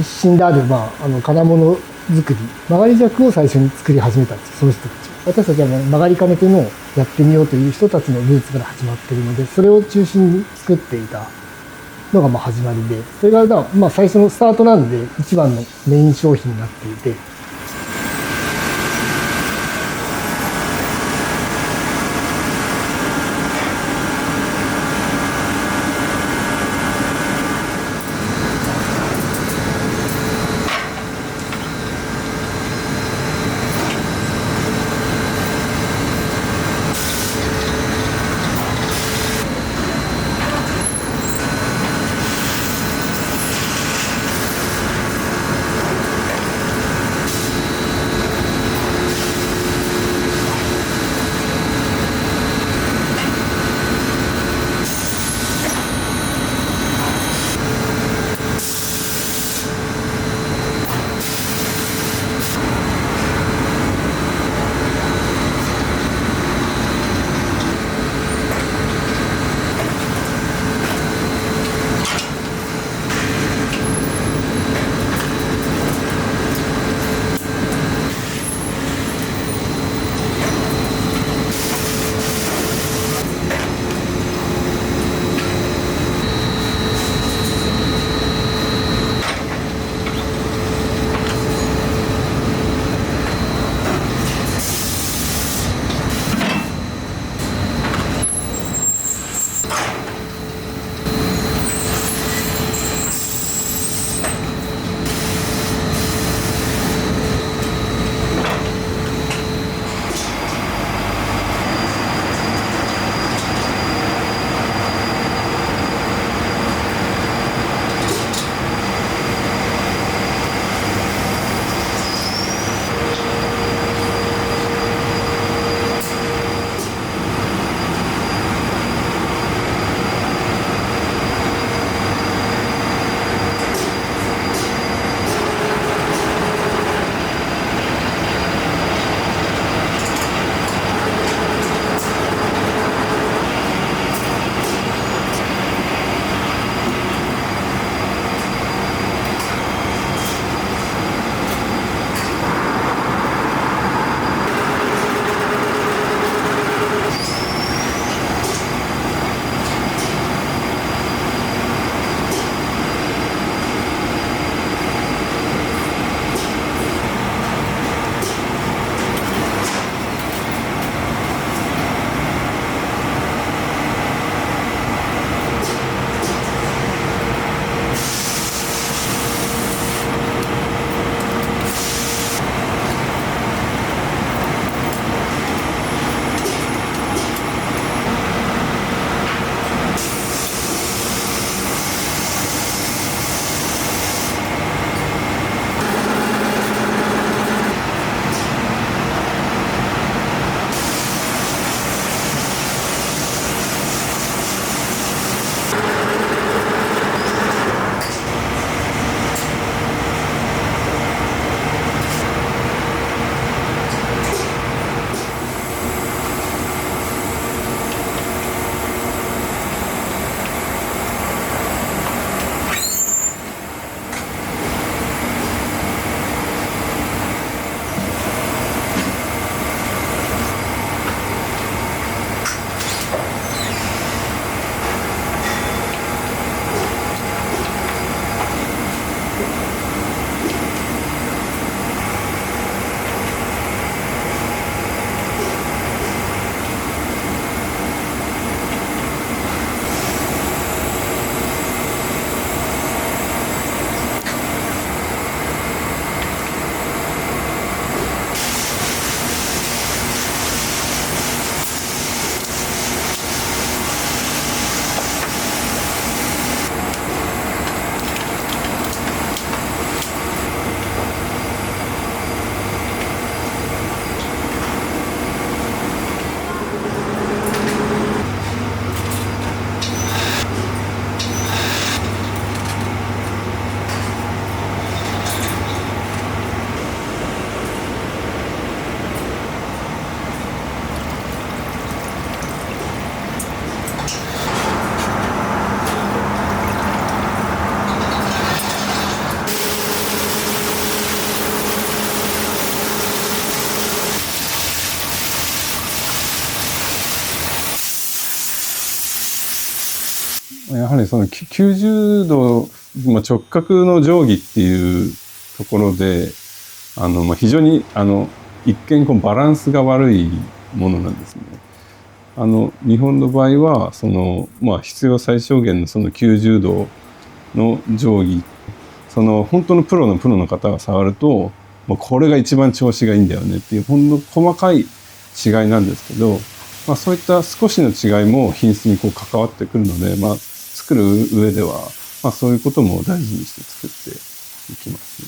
出身である、金物作り、曲がり尺を最初に作り始めたんですよ、その人たち。私たちは曲がり金というのをやってみようという人たちのルーツから始まっているので、それを中心に作っていたのが始まりで、それが最初のスタートなんで一番のメイン商品になっていて、やはりその90度、直角の定規っていうところで、非常に一見バランスが悪いものなんですね。日本の場合は必要最小限のその90度の定規、本当のプロの方が触ると、これが一番調子がいいんだよねっていうほんの細かい違いなんですけど、そういった少しの違いも品質に関わってくるので、作る上では、そういうことも大事にして作っていきますね。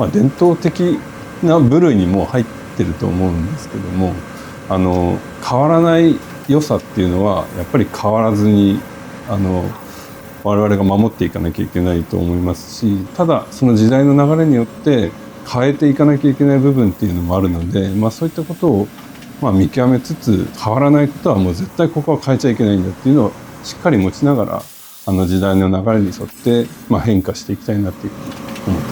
伝統的な部類にも入ってると思うんですけども、変わらない良さっていうのはやっぱり変わらずに我々が守っていかなきゃいけないと思いますし、ただその時代の流れによって変えていかなきゃいけない部分っていうのもあるので、そういったことを見極めつつ、変わらないことはもう絶対ここは変えちゃいけないんだっていうのをしっかり持ちながら時代の流れに沿って変化していきたいなっていうふうに思ってます。